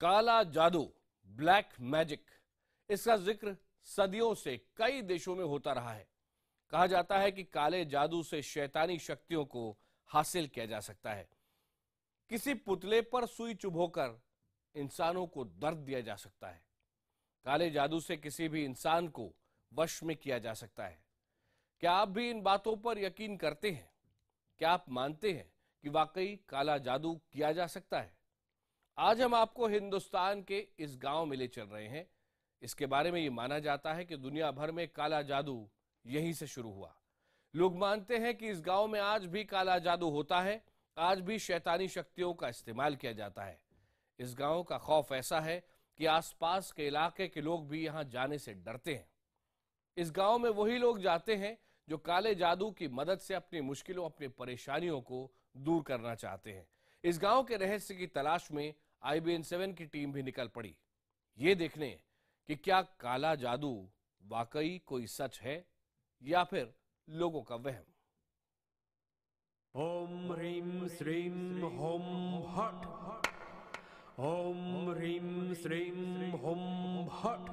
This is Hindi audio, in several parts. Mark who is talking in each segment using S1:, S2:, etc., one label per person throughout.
S1: काला जादू, ब्लैक मैजिक, इसका जिक्र सदियों से कई देशों में होता रहा है। कहा जाता है कि काले जादू से शैतानी शक्तियों को हासिल किया जा सकता है। किसी पुतले पर सुई चुभोकर इंसानों को दर्द दिया जा सकता है। काले जादू से किसी भी इंसान को वश में किया जा सकता है। क्या आप भी इन बातों पर यकीन करते हैं? क्या आप मानते हैं कि वाकई काला जादू किया जा सकता है? आज हम आपको हिंदुस्तान के इस गांव में ले चल रहे हैं। इसके बारे में यह माना जाता है कि दुनिया भर में काला जादू यहीं से शुरू हुआ। लोग मानते हैं कि इस गांव में आज भी काला जादू होता है, आज भी शैतानी शक्तियों का इस्तेमाल किया जाता है। इस गांव का खौफ ऐसा है कि आसपास के इलाके के लोग भी यहां जाने से डरते हैं। इस गांव में वही लोग जाते हैं जो काले जादू की मदद से अपनी मुश्किलों, अपनी परेशानियों को दूर करना चाहते हैं। इस गांव के रहस्य की तलाश में IBN7 की टीम भी निकल पड़ी, ये देखने कि क्या काला जादू वाकई कोई सच है या फिर लोगों का वहम।
S2: ओम ह्रीं श्रीं होम हट। ओम ह्रीं श्रीं होम हट।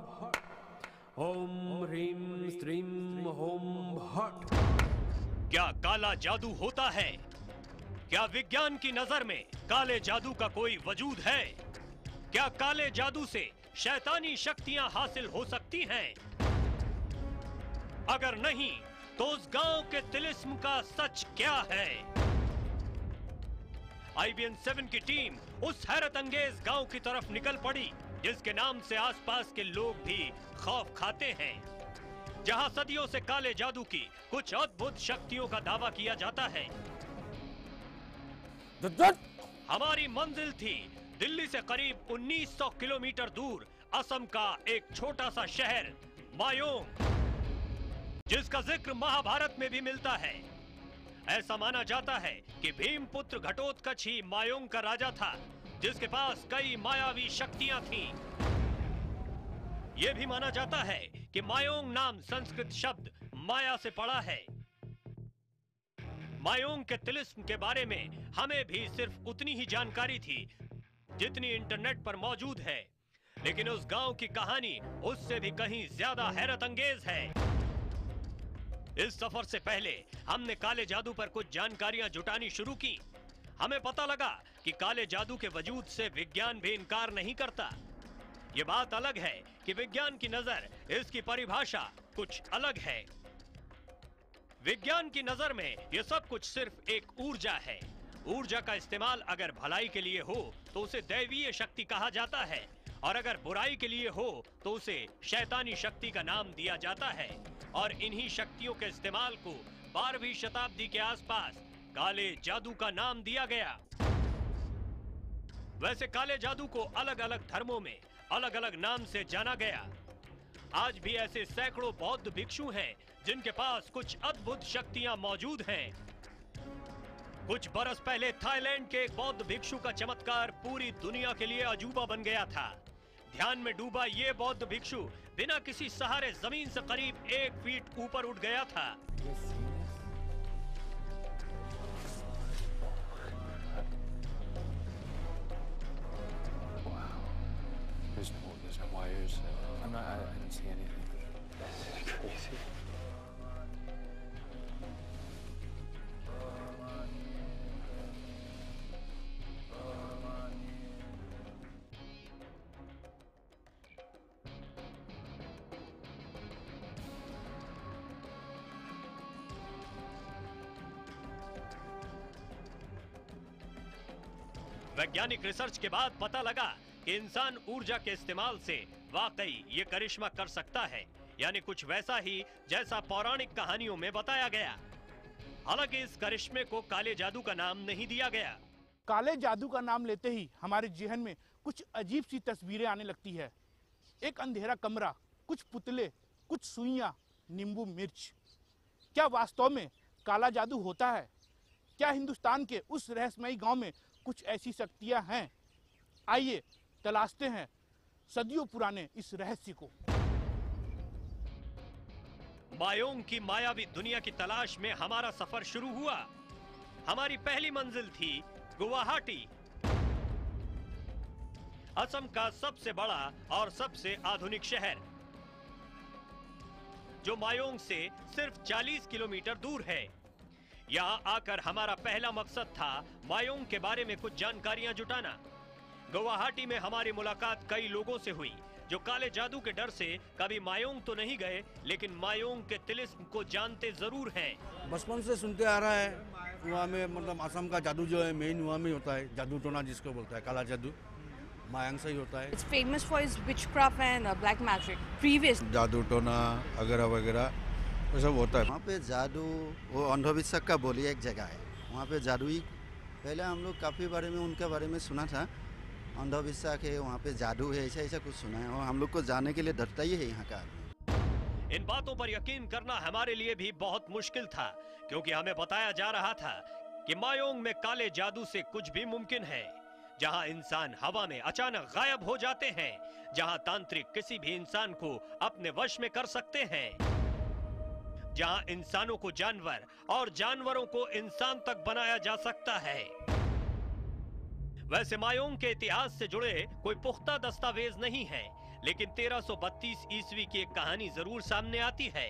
S2: ओम ह्रीं श्रीं होम हट।
S3: क्या काला जादू होता है? क्या विज्ञान की नजर में काले जादू का कोई वजूद है? क्या काले जादू से शैतानी शक्तियां हासिल हो सकती हैं? अगर नहीं तो उस गांव के तिलिस्म का सच क्या है? IBN7 की टीम उस हैरत अंगेज गांव की तरफ निकल पड़ी जिसके नाम से आसपास के लोग भी खौफ खाते हैं, जहां सदियों से काले जादू की कुछ अद्भुत शक्तियों का दावा किया जाता है। हमारी मंजिल थी दिल्ली से करीब 1900 किलोमीटर दूर असम का एक छोटा सा शहर मायोंग, जिसका जिक्र महाभारत में भी मिलता है। ऐसा माना जाता है कि भीमपुत्र घटोत्कच ही मायोंग का राजा था, जिसके पास कई मायावी शक्तियां थीं। यह भी माना जाता है कि मायोंग नाम संस्कृत शब्द माया से पड़ा है। मायोंग के तिलिस्म के बारे में हमें भी सिर्फ उतनी ही जानकारी थी जितनी इंटरनेट पर मौजूद है, लेकिन उस गांव की कहानी उससे भी कहीं ज्यादा हैरत अंगेज है। इस सफर से पहले हमने काले जादू पर कुछ जानकारियां जुटानी शुरू की। हमें पता लगा कि काले जादू के वजूद से विज्ञान भी इनकार नहीं करता। यह बात अलग है कि विज्ञान की नजर इसकी परिभाषा कुछ अलग है। विज्ञान की नजर में यह सब कुछ सिर्फ एक ऊर्जा है। ऊर्जा का इस्तेमाल अगर भलाई के लिए हो तो उसे दैवीय शक्ति कहा जाता है, और अगर बुराई के लिए हो तो उसे शैतानी शक्ति का नाम दिया जाता है। और इन्हीं शक्तियों के इस्तेमाल को 12वीं शताब्दी के आसपास काले जादू का नाम दिया गया। वैसे काले जादू को अलग अलग धर्मों में अलग अलग नाम से जाना गया। आज भी ऐसे सैकड़ों बौद्ध भिक्षु हैं जिनके पास कुछ अद्भुत शक्तियां मौजूद हैं। कुछ बरस पहले थाईलैंड के एक बौद्ध भिक्षु का चमत्कार पूरी दुनिया के लिए अजूबा बन गया था। ध्यान में डूबा ये बौद्ध भिक्षु बिना किसी सहारे जमीन से करीब 1 फीट ऊपर उठ गया था।
S4: There's no wires. I didn't see anything. That's crazy.
S3: वैज्ञानिक रिसर्च के बाद पता लगा कि इंसान ऊर्जा के इस्तेमाल से वाकई ये करिश्मा कर सकता है, यानी कुछ वैसा ही जैसा पौराणिक कहानियों में बताया गया। हालांकि इस करिश्मे को काले जादू का नाम नहीं दिया गया।
S5: काले जादू का नाम लेते ही हमारे जहन में कुछ अजीब सी तस्वीरें आने लगती है। एक अंधेरा कमरा, कुछ पुतले, कुछ सुइयां, नींबू मिर्च। क्या वास्तव में काला जादू होता है? क्या हिंदुस्तान के उस रहस्यमयी गांव में कुछ ऐसी शक्तियां हैं? आइए तलाशते हैं सदियों पुराने इस रहस्य को।
S3: मायोंग की मायावी दुनिया की तलाश में हमारा सफर शुरू हुआ। हमारी पहली मंजिल थी गुवाहाटी। असम का सबसे बड़ा और सबसे आधुनिक शहर, जो मायोंग से सिर्फ 40 किलोमीटर दूर है। यहाँ आकर हमारा पहला मकसद था मायोंग के बारे में कुछ जानकारियां जुटाना। गुवाहाटी में हमारी मुलाकात कई लोगों से हुई जो काले जादू के डर से कभी मायोंग तो नहीं गए, लेकिन मायोंग के तिलिस्म को जानते जरूर हैं।
S6: बचपन से सुनते आ रहा है, वहाँ में मतलब असम का जादू जो है मेन वहाँ में होता है, जादू टोना जिसको बोलता है, काला जादू मायांग से ही होता है।
S7: It's famous for its witchcraft and black magic. Previous
S6: जादू टोना वगैरह वगैरह वो सब होता है।
S8: वहाँ पे जादू, वो अंधविश्वास का बोली एक जगह है, वहाँ पे जादुई, पहले हम लोग काफ़ी बारे में उनके बारे में सुना था, अंधविश्वास है, वहाँ पे जादू है, ऐसा ऐसा कुछ सुना है, और हम लोग को जाने के लिए डरता ही है यहाँ का आदमी।
S3: इन बातों पर यकीन करना हमारे लिए भी बहुत मुश्किल था, क्योंकि हमें बताया जा रहा था कि मायोंग में काले जादू से कुछ भी मुमकिन है। जहां इंसान हवा में अचानक गायब हो जाते हैं, जहां तांत्रिक किसी भी इंसान को अपने वश में कर सकते हैं, जहां इंसानों को जानवर और जानवरों को इंसान तक बनाया जा सकता है। वैसे मायोंग के इतिहास से जुड़े कोई पुख्ता दस्तावेज नहीं है, लेकिन 1332 ईस्वी की एक कहानी जरूर सामने आती है।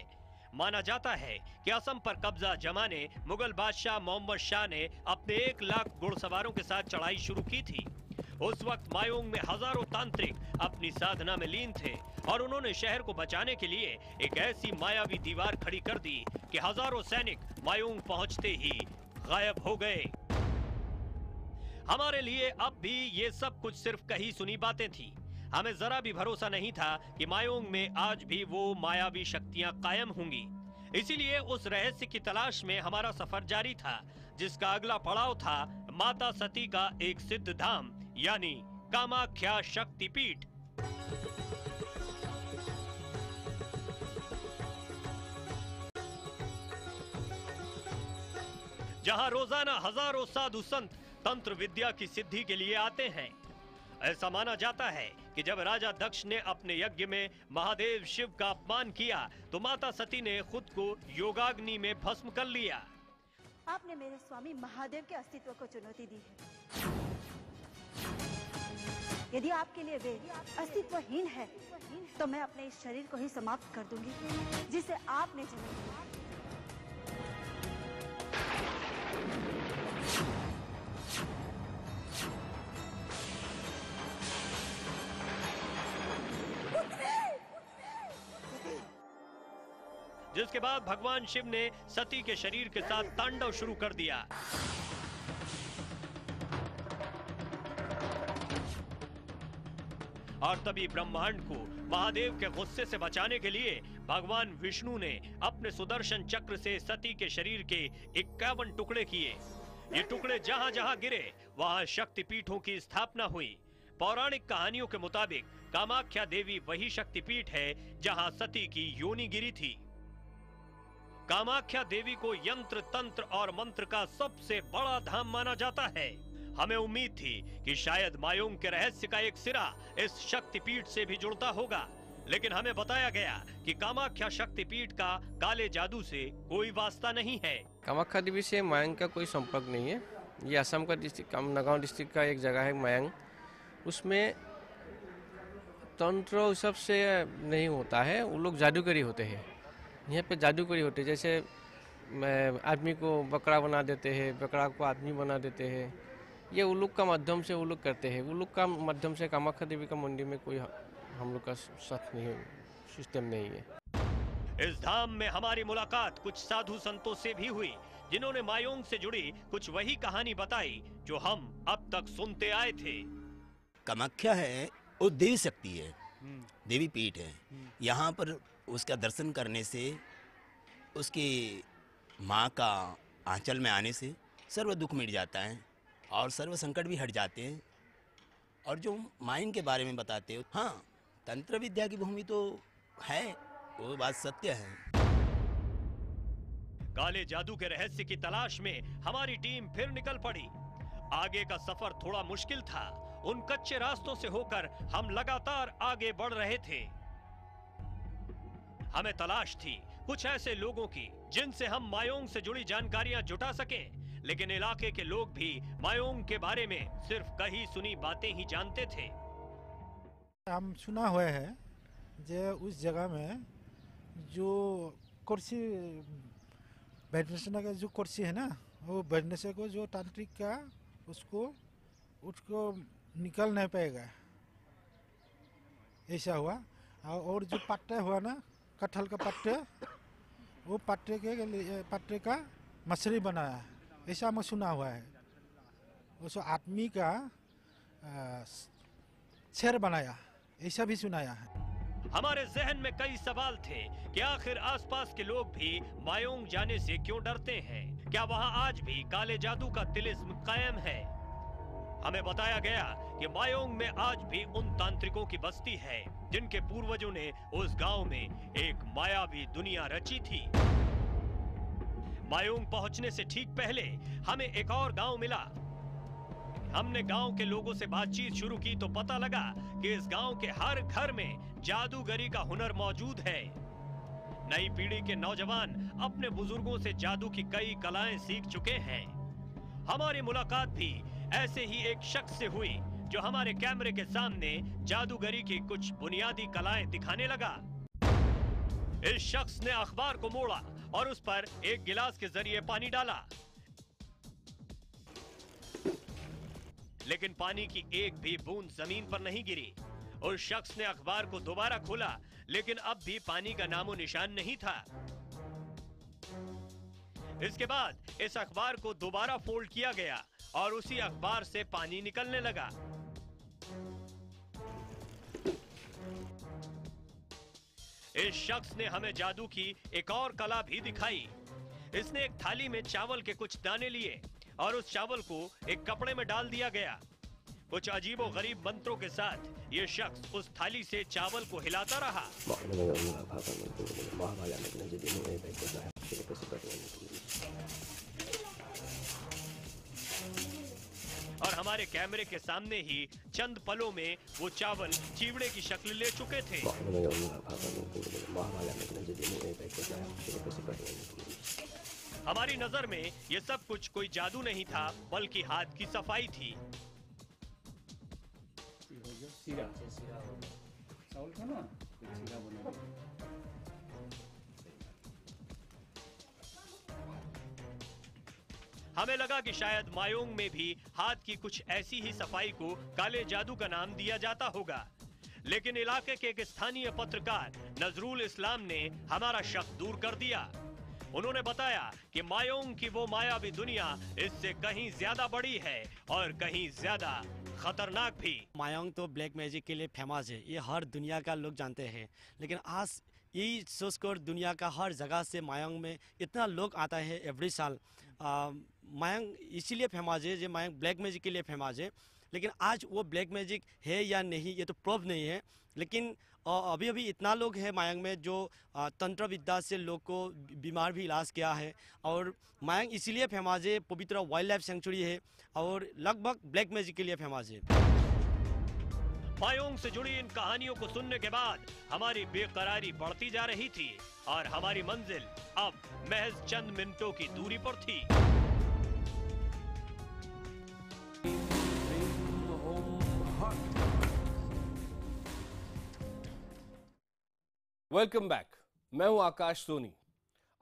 S3: माना जाता है कि असम पर कब्जा जमाने मुगल बादशाह मोहम्मद शाह ने अपने 1 लाख घुड़सवारों के साथ चढ़ाई शुरू की थी। उस वक्त मायोंग में हजारों तांत्रिक अपनी साधना में लीन थे और उन्होंने शहर को बचाने के लिए एक ऐसी मायावी दीवार खड़ी कर दी कि हजारों सैनिक मायोंग पहुंचते ही गायब हो गए। हमारे लिए अब भी ये सब कुछ सिर्फ कही सुनी बातें थी। हमें जरा भी भरोसा नहीं था कि मायोंग में आज भी वो मायावी शक्तियां कायम होंगी। इसीलिए उस रहस्य की तलाश में हमारा सफर जारी था, जिसका अगला पड़ाव था माता सती का एक सिद्ध धाम, यानी कामाख्या शक्तिपीठ। जहां रोजाना हजारों साधु संत तंत्र विद्या की सिद्धि के लिए आते हैं। ऐसा माना जाता है कि जब राजा दक्ष ने अपने यज्ञ में महादेव शिव का अपमान किया, तो माता सती ने खुद को योगाग्नि में भस्म कर लिया।
S9: आपने मेरे स्वामी महादेव के अस्तित्व को चुनौती दी है। यदि आपके लिए वे अस्तित्वहीन है, तो मैं अपने इस शरीर को ही समाप्त कर दूंगी जिसे आपने जन्म दिया।
S3: जिसके बाद भगवान शिव ने सती के शरीर के साथ तांडव शुरू कर दिया। और तभी ब्रह्मांड को महादेव के गुस्से से बचाने के लिए भगवान विष्णु ने अपने सुदर्शन चक्र से सती के शरीर के 51 टुकड़े किए। ये टुकड़े जहां जहां गिरे वहां शक्तिपीठों की स्थापना हुई। पौराणिक कहानियों के मुताबिक कामाख्या देवी वही शक्तिपीठ है जहां सती की योनि गिरी थी। कामाख्या देवी को यंत्र तंत्र और मंत्र का सबसे बड़ा धाम माना जाता है। हमें उम्मीद थी कि शायद मायोंग के रहस्य का एक सिरा इस शक्तिपीठ से भी जुड़ता होगा, लेकिन हमें बताया गया कि कामाख्या शक्तिपीठ का काले जादू से कोई वास्ता नहीं है।
S10: कामाख्या देवी से मायांग का कोई संपर्क नहीं है। ये असम का डिस्ट्रिक्ट नगांव डिस्ट्रिक्ट का एक जगह है मायांग, उसमें तंत्र सब से नहीं होता है, वो लोग जादूगरी होते हैं। यहाँ पे जादूगरी होते हैं, जैसे आदमी को बकरा बना देते हैं, बकरा को आदमी बना देते हैं। ये उल्लूक का माध्यम से वो लोग करते हैं। उल्लूक का माध्यम से कामाख्या देवी का मंदिर में कोई हम लोग का साथ नहीं है, सिस्टम नहीं है।
S3: इस धाम में हमारी मुलाकात कुछ साधु संतों से भी हुई, जिन्होंने मायोंग से जुड़ी कुछ वही कहानी बताई जो हम अब तक सुनते आए थे।
S11: कामाख्या है वो देवी शक्ति है, देवी पीठ है। यहाँ पर उसका दर्शन करने से, उसकी माँ का आंचल में आने से सर्व दुख मिट जाता है और सर्व संकट भी हट जाते हैं। और जो माइंड के बारे में बताते हो, हाँ, तंत्र विद्या की भूमि तो है, वो बात सत्य है।
S3: काले जादू के रहस्य की तलाश में हमारी टीम फिर निकल पड़ी। आगे का सफर थोड़ा मुश्किल था। उन कच्चे रास्तों से होकर हम लगातार आगे बढ़ रहे थे। हमें तलाश थी कुछ ऐसे लोगों की जिनसे हम मायोंग से जुड़ी जानकारियां जुटा सकें, लेकिन इलाके के लोग भी मायोंग के बारे में सिर्फ कही सुनी बातें ही जानते थे।
S12: हम सुना हुआ है जो उस जगह में जो कुर्सी बैठने का जो कुर्सी है ना, वो बैठने से को जो तांत्रिक का उसको निकल नहीं पाएगा, ऐसा हुआ। और जो पट्टे हुआ ना, कटहल का पट्टे, वो पट्टे का मछली बनाया, ऐसा मैं सुना हुआ है। उस आदमी का शेर बनाया, ऐसा भी सुनाया है।
S3: हमारे जहन में कई सवाल थे कि आखिर आसपास के लोग भी मायोंग जाने से क्यों डरते हैं। क्या वहां आज भी काले जादू का तिलिस्म कायम है? हमें बताया गया कि मायोंग में आज भी उन तांत्रिकों की बस्ती है जिनके पूर्वजों ने उस गांव में एक मायावी दुनिया रची थी। मायोंग पहुंचने से ठीक पहले हमें एक और गांव मिला। हमने गांव के लोगों से बातचीत शुरू की तो पता लगा कि इस गांव के हर घर में जादूगरी का हुनर मौजूद है। नई पीढ़ी के नौजवान अपने बुजुर्गों से जादू की कई कलाएं सीख चुके हैं। हमारी मुलाकात भी ऐसे ही एक शख्स से हुई जो हमारे कैमरे के सामने जादूगरी की कुछ बुनियादी कलाएं दिखाने लगा। इस शख्स ने अखबार को मोड़ा और उस पर एक गिलास के जरिए पानी डाला, लेकिन पानी की एक भी बूंद जमीन पर नहीं गिरी। उस शख्स ने अखबार को दोबारा खोला, लेकिन अब भी पानी का नामो निशान नहीं था। इसके बाद इस अखबार को दोबारा फोल्ड किया गया और उसी अखबार से पानी निकलने लगा। इस शख्स ने हमें जादू की एक और कला भी दिखाई। इसने एक थाली में चावल के कुछ दाने लिए और उस चावल को एक कपड़े में डाल दिया गया। कुछ अजीबो गरीब मंत्रों के साथ ये शख्स उस थाली से चावल को हिलाता रहा। और हमारे कैमरे के सामने ही चंद पलों में वो चावल चिवड़े की शक्ल ले चुके थे। हमारी नजर में ये सब कुछ कोई जादू नहीं था, बल्कि हाथ की सफाई थी। हमें लगा कि शायद मायोंग में भी हाथ की कुछ ऐसी ही सफाई को काले जादू का नाम दिया जाता होगा, लेकिन इलाके के एक स्थानीय पत्रकार नजरुल इस्लाम ने हमारा शक दूर कर दिया। उन्होंने बताया कि मायोंग की वो मायावी दुनिया इससे कहीं ज्यादा बड़ी है और कहीं ज्यादा खतरनाक भी।
S13: मायोंग तो ब्लैक मैजिक के लिए फेमस है, ये हर दुनिया का लोग जानते हैं, लेकिन आज यही सोचकर दुनिया का हर जगह से मायोंग में इतना लोग आता है एवरी साल। मायोंग इसीलिए फेमस है, जो मायोंग ब्लैक मैजिक के लिए फेमस है, लेकिन आज वो ब्लैक मैजिक है या नहीं ये तो प्रूफ नहीं है। लेकिन अभी अभी इतना लोग है मायोंग में जो तंत्र विद्या से लोग को बीमार भी इलाज किया है। और मायोंग इसीलिए फेमस है, पवित्र वाइल्ड लाइफ सेंचुरी है और लगभग ब्लैक मैजिक के लिए फेमस है।
S3: मायोंग से जुड़ी इन कहानियों को सुनने के बाद हमारी बेकरारी बढ़ती जा रही थी और हमारी मंजिल अब महज चंद मिनटों की दूरी पर थी।
S1: वेलकम बैक, मैं हूं आकाश सोनी।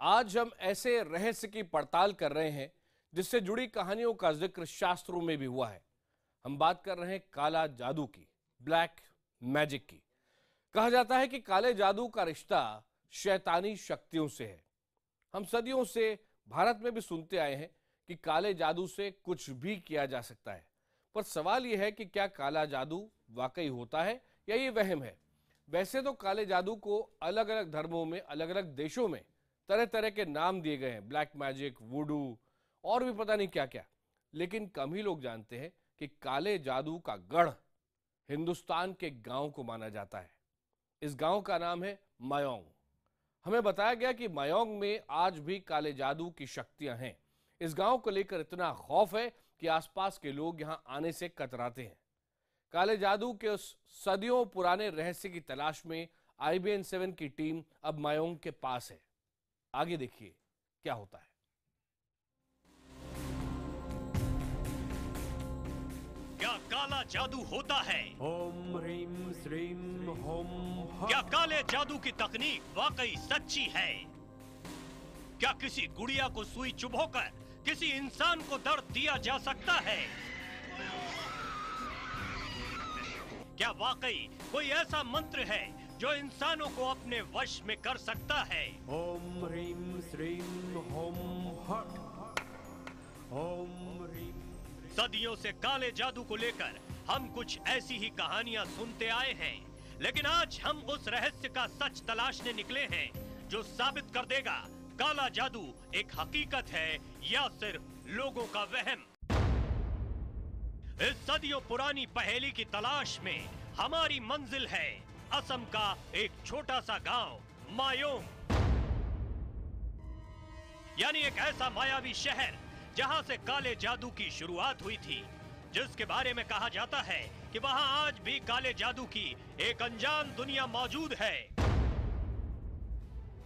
S1: आज हम ऐसे रहस्य की पड़ताल कर रहे हैं जिससे जुड़ी कहानियों का जिक्र शास्त्रों में भी हुआ है। हम बात कर रहे हैं काला जादू की, ब्लैक मैजिक की। कहा जाता है कि काले जादू का रिश्ता शैतानी शक्तियों से है। हम सदियों से भारत में भी सुनते आए हैं कि काले जादू से कुछ भी किया जा सकता है, पर सवाल यह है कि क्या काला जादू वाकई होता है या ये वहम है। वैसे तो काले जादू को अलग अलग धर्मों में, अलग अलग देशों में तरह तरह के नाम दिए गए हैं, ब्लैक मैजिक, वुडू और भी पता नहीं क्या क्या, लेकिन कम ही लोग जानते हैं कि काले जादू का गढ़ हिंदुस्तान के गांव को माना जाता है। इस गांव का नाम है मायोंग। हमें बताया गया कि मायोंग में आज भी काले जादू की शक्तियां हैं। इस गांव को लेकर इतना खौफ है कि आसपास के लोग यहां आने से कतराते हैं। काले जादू के उस सदियों पुराने रहस्य की तलाश में IBN7 की टीम अब मायोंग के पास है। आगे देखिए क्या होता है।
S3: क्या काला जादू होता है?
S2: ओम ह्रीं श्रीं होम
S3: क्या काले जादू की तकनीक वाकई सच्ची है? क्या किसी गुड़िया को सुई चुभोकर किसी इंसान को दर्द दिया जा सकता है? क्या वाकई कोई ऐसा मंत्र है जो इंसानों को अपने वश में कर सकता है?
S2: ओम ह्रीं श्रीं होम हट। ओम ह्रीं।
S3: सदियों से काले जादू को लेकर हम कुछ ऐसी ही कहानियां सुनते आए हैं, लेकिन आज हम उस रहस्य का सच तलाशने निकले हैं जो साबित कर देगा काला जादू एक हकीकत है या सिर्फ लोगों का वहम। इस सदियों पुरानी पहेली की तलाश में हमारी मंजिल है असम का एक छोटा सा गांव मायोंग, यानी एक ऐसा मायावी शहर जहां से काले जादू की शुरुआत हुई थी, जिसके बारे में कहा जाता है कि वहां आज भी काले जादू की एक अनजान दुनिया मौजूद है।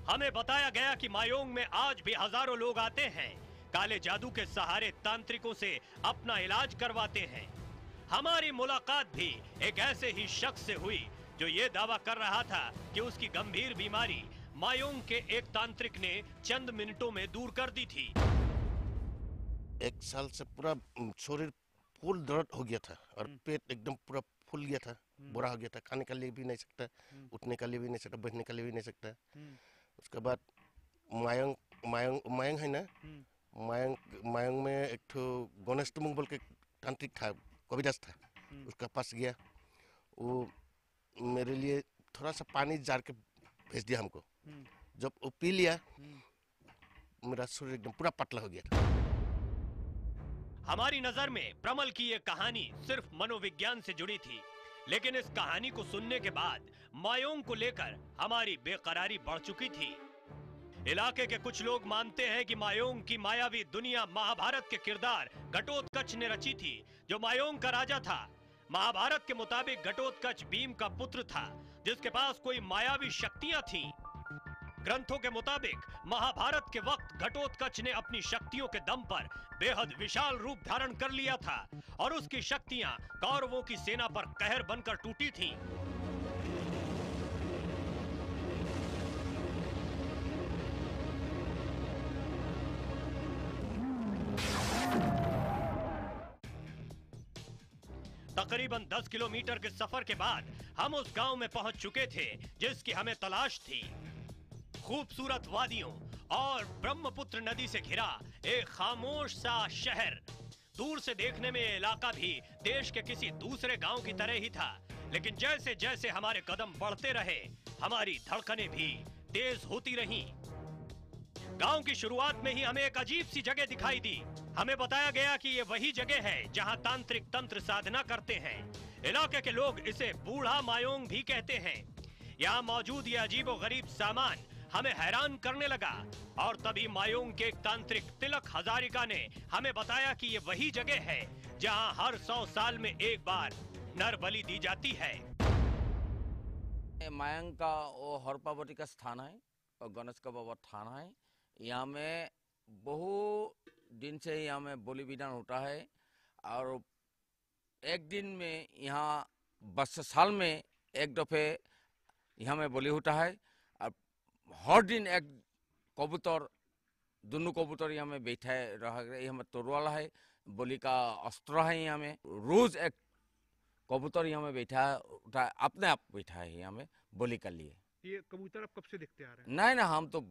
S3: हमें बताया गया कि मायोंग में आज भी हजारों लोग आते हैं, काले जादू के सहारे तांत्रिकों से अपना इलाज करवाते हैं। हमारी मुलाकात भी एक ऐसे ही शख्स से हुई जो ये दावा कर रहा था कि उसकी गंभीर बीमारी मायोंग के एक तांत्रिक ने चंद मिनटों में दूर कर दी थी।
S14: 1 साल से पूरा शरीर फुल दर्द हो गया था और पेट एकदम पूरा फूल गया था, बुरा हो गया था, खाने के लिए भी नहीं सकता, उठने के लिए भी नहीं सकता, बैठने के लिए भी नहीं सकता। उसके बाद मायोंग है ना, मायोंग में एक तो गणेश तुमुंग बोल के तांत्रिक था, कविदास था, उसका पास गया। वो मेरे लिए थोड़ा सा पानी जार के भेज दिया हमको। जब वो पी लिया मेरा शरीर एकदम पूरा पतला हो गया था।
S3: हमारी नजर में प्रमल की ये कहानी सिर्फ मनोविज्ञान से जुड़ी थी, लेकिन इस कहानी को सुनने के बाद मायोंग को लेकर हमारी बेकरारी बढ़ चुकी थी। इलाके के कुछ लोग मानते हैं कि मायोंग की मायावी दुनिया महाभारत के किरदार घटोत्कच ने रची थी, जो मायोंग का राजा था। महाभारत के मुताबिक घटोत्कच भीम का पुत्र था, जिसके पास कोई मायावी शक्तियां थीं। ग्रंथों के मुताबिक महाभारत के वक्त घटोत्कच ने अपनी शक्तियों के दम पर बेहद विशाल रूप धारण कर लिया था और उसकी शक्तियां कौरवों की सेना पर कहर बनकर टूटी थीं। तकरीबन 10 किलोमीटर के सफर के बाद हम उस गांव में पहुंच चुके थे जिसकी हमें तलाश थी। खूबसूरत वादियों और ब्रह्मपुत्र नदी से घिरा एक खामोश सा शहर। दूर से देखने में ये इलाका भी देश के किसी दूसरे गांव की तरह ही था, लेकिन जैसे जैसे हमारे कदम बढ़ते रहे हमारी धड़कनें भी तेज होती रहीं। गांव की शुरुआत में ही हमें एक अजीब सी जगह दिखाई दी। हमें बताया गया कि ये वही जगह है जहां तांत्रिक तंत्र साधना करते हैं। इलाके के लोग इसे बूढ़ा मायोंग भी कहते हैं। यहाँ मौजूद ये अजीबोगरीब सामान हमें हैरान करने लगा और तभी मायोंग के एक तांत्रिक तिलक हजारिका ने हमें बताया कि ये वही जगह है जहां हर 100 साल में एक बार नर बलि दी जाती है।
S15: मायोंग का वो हर पार्वती का स्थान है और गणेश का बाबा थाना है। यहाँ में बहु दिन से यहाँ में बलि विधान होता है और एक दिन में यहाँ 20 साल में एक दफे यहाँ में बलि होता है। और हर दिन एक कबूतर, दोनों कबूतर यहाँ में बैठा रहा, यहाँ में तोरवाला है, बलि का अस्त्र है। यहाँ में रोज एक कबूतर यहाँ में बैठा है, अपने आप बैठा है यहाँ में बलि के लिए।
S5: ये कबूतर आप कब से देखते आ रहे हैं?
S15: नहीं ना, हम तो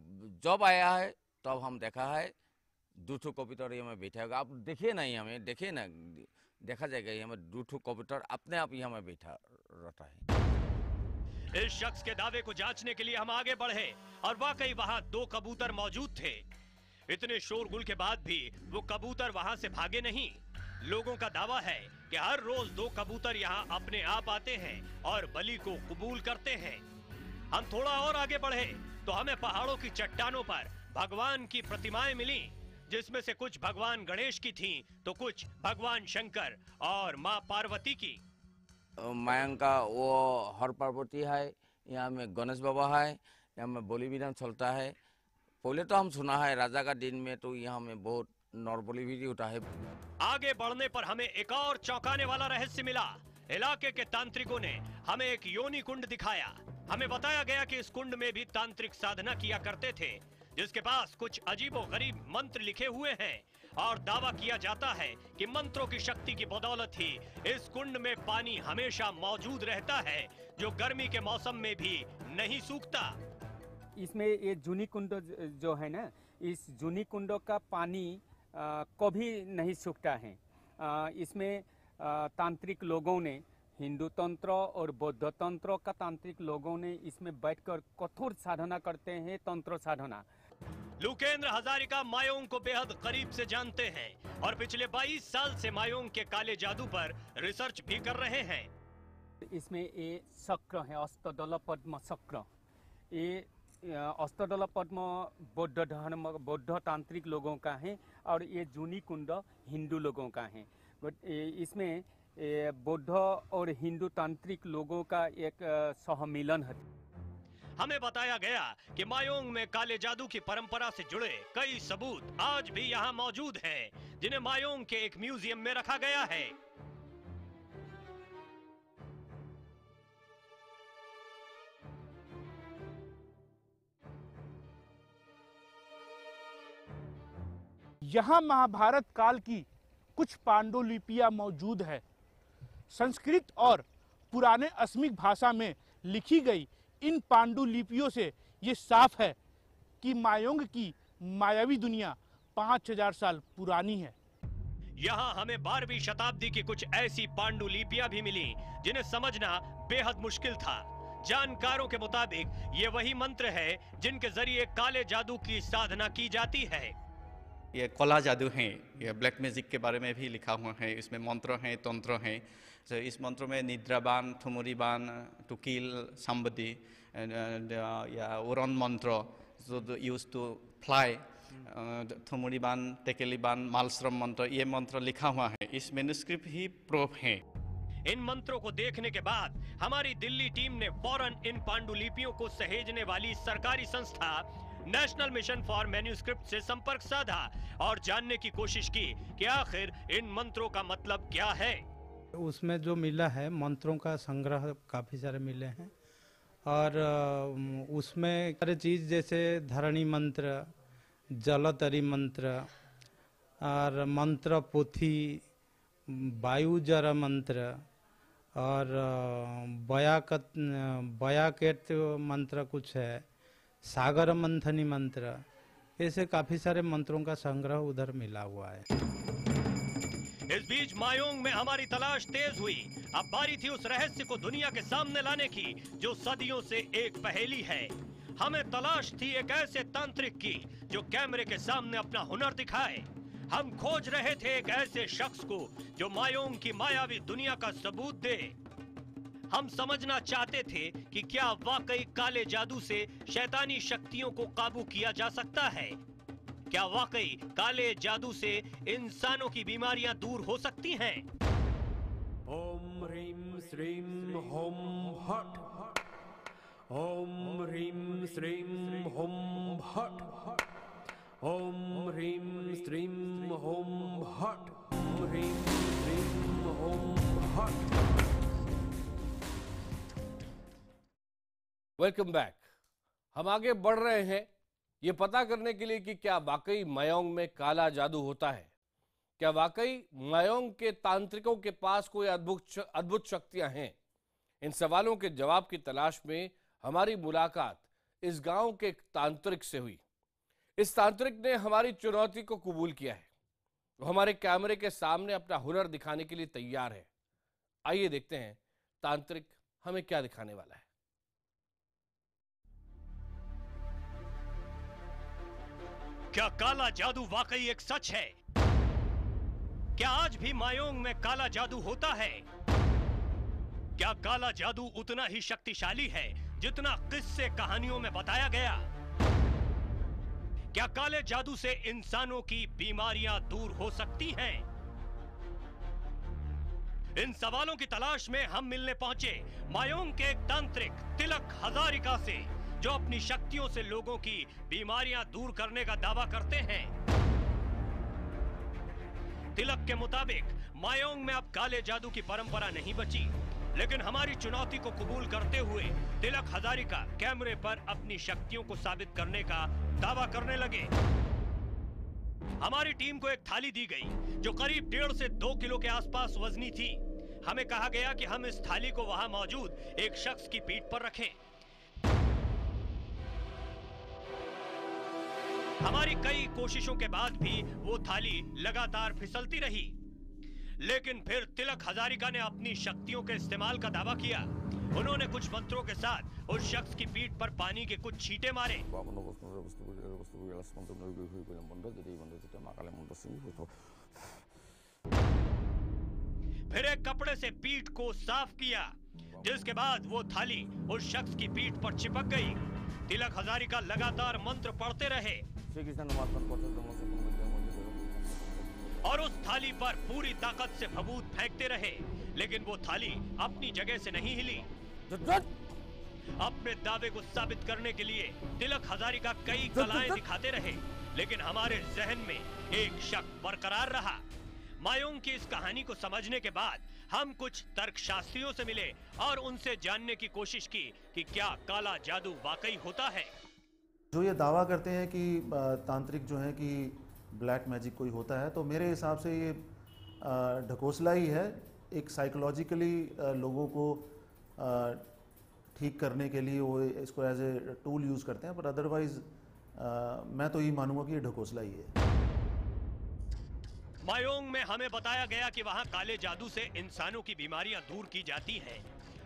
S15: जब आया है तब हम देखा है 2 कबूतर यहाँ में बैठा होगा। आप देखिए ना, यहाँ में देखिए ना, देखा जाएगा यहाँ में 2 कबूतर अपने आप यहाँ में बैठा रहता है।
S3: इस शख्स के दावे को जांचने के लिए हम आगे बढ़े और वाकई वहां 2 कबूतर मौजूद थे। इतने शोरगुल के बाद भी वो कबूतर वहां से भागे नहीं। लोगों का दावा है कि हर रोज 2 कबूतर यहाँ अपने आप आते हैं और बलि को कबूल करते हैं। हम थोड़ा और आगे बढ़े तो हमें पहाड़ों की चट्टानों पर भगवान की प्रतिमाएं मिली, जिसमें से कुछ भगवान गणेश की थीं तो कुछ भगवान शंकर और माँ पार्वती की।
S15: मायोंग का वो हर पार्वती है, यहाँ में गणेश बाबा है, यहाँ में बलि विधान चलता है। पहले तो हम सुना है राजा का दिन में तो यहाँ में बहुत नॉर्मली भी होता है।
S3: आगे बढ़ने पर हमें एक और चौंकाने वाला रहस्य मिला। इलाके के तांत्रिकों ने हमें एक योनि कुंड दिखाया। हमें बताया गया कि इस कुंड में भी तांत्रिक साधना किया करते थे, जिसके पास कुछ अजीबोगरीब मंत्र लिखे हुए हैं और दावा किया जाता है कि मंत्रों की शक्ति की बदौलत ही इस कुंड में पानी हमेशा मौजूद रहता है, जो गर्मी के मौसम में भी नहीं सूखता।
S16: इसमें ये जूनी कुंड जो है ना, इस जूनी कुंड का पानी कभी नहीं सूखता है। इसमें तांत्रिक लोगों ने, हिंदू तंत्र और बौद्ध तंत्र का तांत्रिक लोगों ने इसमें बैठकर कठोर साधना करते हैं, तंत्र साधना।
S3: लुकेंद्र हजारिका मायोंग को बेहद करीब से जानते हैं और पिछले 22 साल से मायोंग के काले जादू पर रिसर्च भी कर रहे हैं।
S16: इसमें ये चक्र है, अष्टदल पद्म चक्र। ये अष्टदल पद्म बौद्ध धर्म, बौद्ध तांत्रिक लोगों का है और ये जूनी कुंड हिंदू लोगों का है। इसमें बौद्ध और हिंदू तांत्रिक लोगों का एक सहमिलन है।
S3: हमें बताया गया कि मायोंग में काले जादू की परंपरा से जुड़े कई सबूत आज भी यहाँ मौजूद हैं, जिन्हें मायोंग के एक म्यूजियम में रखा गया है।
S5: यहाँ महाभारत काल की कुछ पांडुलिपियां मौजूद है। संस्कृत और पुराने असमिक भाषा में लिखी गई इन पांडुलिपियों से ये साफ है कि मायोंग की मायावी दुनिया 5000 साल पुरानी है।
S3: यहाँ हमें 12वीं शताब्दी की कुछ ऐसी पांडुलिपियां भी मिली जिन्हें समझना बेहद मुश्किल था। जानकारों के मुताबिक ये वही मंत्र है जिनके जरिए काले जादू की साधना की जाती है।
S17: ये कला जादू है, ये ब्लैक मैजिक के बारे में भी लिखा हुआ है। इसमें मंत्र हैं, तंत्र हैं। तो इस मंत्र में निद्राबान, ठुमुरीबान, टू किल somebody, या उड़न मंत्र जो यूज टू फ्लाई, ठुमुरीबान, टेकेलीबान, मालश्रम मंत्र, ये मंत्र लिखा हुआ है। इस मैन्युस्क्रिप्ट ही प्रूफ है।
S3: इन मंत्रों को देखने के बाद हमारी दिल्ली टीम ने फौरन इन पांडुलिपियों को सहेजने वाली सरकारी संस्था नेशनल मिशन फॉर मैन्युस्क्रिप्ट से संपर्क साधा और जानने की कोशिश की कि आखिर इन मंत्रों का मतलब क्या है।
S12: उसमें जो मिला है, मंत्रों का संग्रह काफ़ी सारे मिले हैं और उसमें सारे चीज़ जैसे धरणी मंत्र, जलतरी मंत्र और मंत्र पोथी, वायुजर मंत्र और बयाकेट मंत्र कुछ है, सागर मंथनी मंत्र, ऐसे काफी सारे मंत्रों का संग्रह उधर मिला हुआ है।
S3: इस बीच मायोंग में हमारी तलाश तेज हुई। अब बारी थी उस रहस्य को दुनिया के सामने लाने की जो सदियों से एक पहेली है। हमें तलाश थी एक ऐसे तांत्रिक की जो कैमरे के सामने अपना हुनर दिखाए। हम खोज रहे थे एक ऐसे शख्स को जो मायोंग की मायावी दुनिया का सबूत दे। हम समझना चाहते थे कि क्या वाकई काले जादू से शैतानी शक्तियों को काबू किया जा सकता है। क्या वाकई काले जादू से इंसानों की बीमारियां दूर हो सकती हैं?
S2: ओम ह्रीम श्रीम होम हट। ओम ह्रीम श्रीम होम हट। ओम ह्रीम श्रीम होम हट। ओम ह्रीम श्रीम होम हट।
S1: Welcome back. हम आगे बढ़ रहे हैं ये पता करने के लिए कि क्या वाकई मायोंग में काला जादू होता है। क्या वाकई मायोंग के तांत्रिकों के पास कोई अद्भुत शक्तियां हैं। इन सवालों के जवाब की तलाश में हमारी मुलाकात इस गांव के एक तांत्रिक से हुई। इस तांत्रिक ने हमारी चुनौती को कबूल किया है। वो हमारे कैमरे के सामने अपना हुनर दिखाने के लिए तैयार है। आइए देखते हैं तांत्रिक हमें क्या दिखाने वाला है।
S3: क्या काला जादू वाकई एक सच है? क्या आज भी मायोंग में काला जादू होता है? क्या काला जादू उतना ही शक्तिशाली है जितना किस्से कहानियों में बताया गया? क्या काले जादू से इंसानों की बीमारियां दूर हो सकती हैं? इन सवालों की तलाश में हम मिलने पहुंचे मायोंग के एक तांत्रिक तिलक हजारिका से, जो अपनी शक्तियों से लोगों की बीमारियां दूर करने का दावा करते हैं। तिलक के मुताबिक मायोंग में अब काले जादू की परंपरा नहीं बची, लेकिन हमारी चुनौती को कबूल करते हुए तिलक हजारिका कैमरे पर अपनी शक्तियों को साबित करने का दावा करने लगे। हमारी टीम को एक थाली दी गई जो करीब 1.5 से 2 किलो के आसपास वजनी थी। हमें कहा गया कि हम इस थाली को वहां मौजूद एक शख्स की पीठ पर रखें। हमारी कई कोशिशों के बाद भी वो थाली लगातार फिसलती रही, लेकिन फिर तिलक हजारिका ने अपनी शक्तियों के इस्तेमाल का दावा किया। उन्होंने कुछ मंत्रों के साथ उस शख्स की पीठ पर पानी के कुछ छींटे मारे। फिर एक कपड़े से पीठ को साफ किया, जिसके बाद वो थाली उस शख्स की पीठ पर चिपक गई। तिलक हजारिका लगातार मंत्र पढ़ते रहे और उस थाली पर पूरी ताकत से भभूत फेंकते रहे, लेकिन वो थाली अपनी जगह से नहीं हिली। अपने दावे को साबित करने के लिए तिलक हजारिका कई कलाएं दिखाते रहे, लेकिन हमारे जहन में एक शक बरकरार रहा। मायोंग की इस कहानी को समझने के बाद हम कुछ तर्कशास्त्रियों से मिले और उनसे जानने की कोशिश की कि क्या काला जादू वाकई होता है।
S18: जो ये दावा करते हैं कि तांत्रिक जो है कि ब्लैक मैजिक कोई होता है, तो मेरे हिसाब से ये ढकोसला ही है। एक साइकोलॉजिकली लोगों को ठीक करने के लिए वो इसको एज ए टूल यूज़ करते हैं, पर अदरवाइज मैं तो ये मानूंगा कि ये ढकोसला ही है।
S3: मायोंग में हमें बताया गया कि वहां काले जादू से इंसानों की बीमारियां दूर की जाती हैं।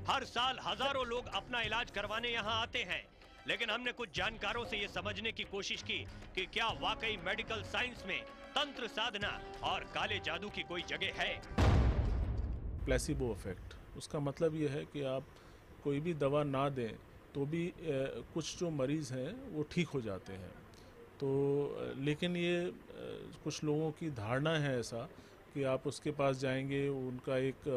S3: हर साल हजारों लोग अपना इलाज करवाने यहां आते हैं, लेकिन हमने कुछ जानकारों से ये समझने की कोशिश की कि क्या वाकई मेडिकल साइंस में तंत्र साधना और काले जादू की कोई जगह है।
S19: प्लेसिबो इफेक्ट, उसका मतलब ये है कि आप कोई भी दवा ना दें तो भी कुछ जो मरीज़ हैं वो ठीक हो जाते हैं। तो लेकिन ये कुछ लोगों की धारणा है ऐसा कि आप उसके पास जाएंगे, उनका एक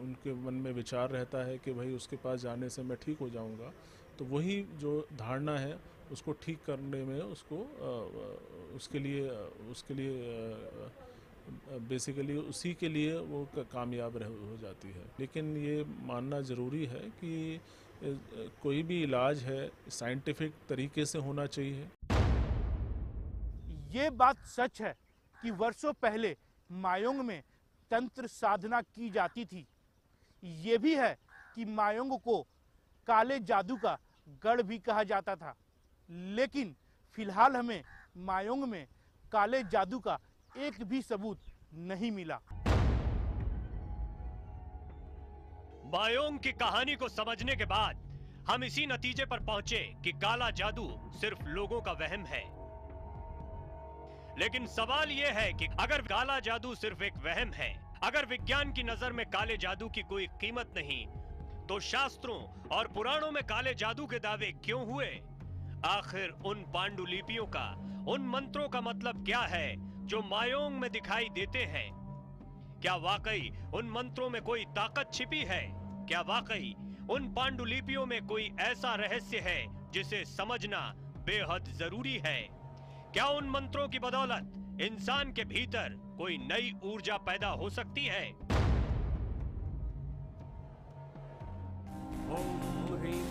S19: उनके मन में विचार रहता है कि भाई उसके पास जाने से मैं ठीक हो जाऊंगा। तो वही जो धारणा है उसको ठीक करने में उसके लिए बेसिकली उसी के लिए वो कामयाब हो जाती है। लेकिन ये मानना ज़रूरी है कि कोई भी इलाज है साइंटिफिक तरीके से होना चाहिए।
S5: ये बात सच है कि वर्षों पहले मायोंग में तंत्र साधना की जाती थी। ये भी है कि मायोंग को काले जादू का गढ़ भी कहा जाता था, लेकिन फिलहाल हमें मायोंग में काले जादू का एक भी सबूत नहीं मिला।
S3: मायोंग की कहानी को समझने के बाद हम इसी नतीजे पर पहुंचे कि काला जादू सिर्फ लोगों का वहम है। लेकिन सवाल यह है कि अगर काला जादू सिर्फ एक वहम है, अगर विज्ञान की नजर में काले जादू की कोई कीमत नहीं, तो शास्त्रों और पुराणों में काले जादू के दावे क्यों हुए? आखिर उन पांडुलिपियों का, उन मंत्रों का मतलब क्या है जो मायोंग में दिखाई देते हैं? क्या वाकई उन मंत्रों में कोई ताकत छिपी है? क्या वाकई उन पांडुलिपियों में कोई ऐसा रहस्य है जिसे समझना बेहद जरूरी है? क्या उन मंत्रों की बदौलत इंसान के भीतर कोई नई ऊर्जा पैदा हो सकती है?
S2: ओम ह्रीं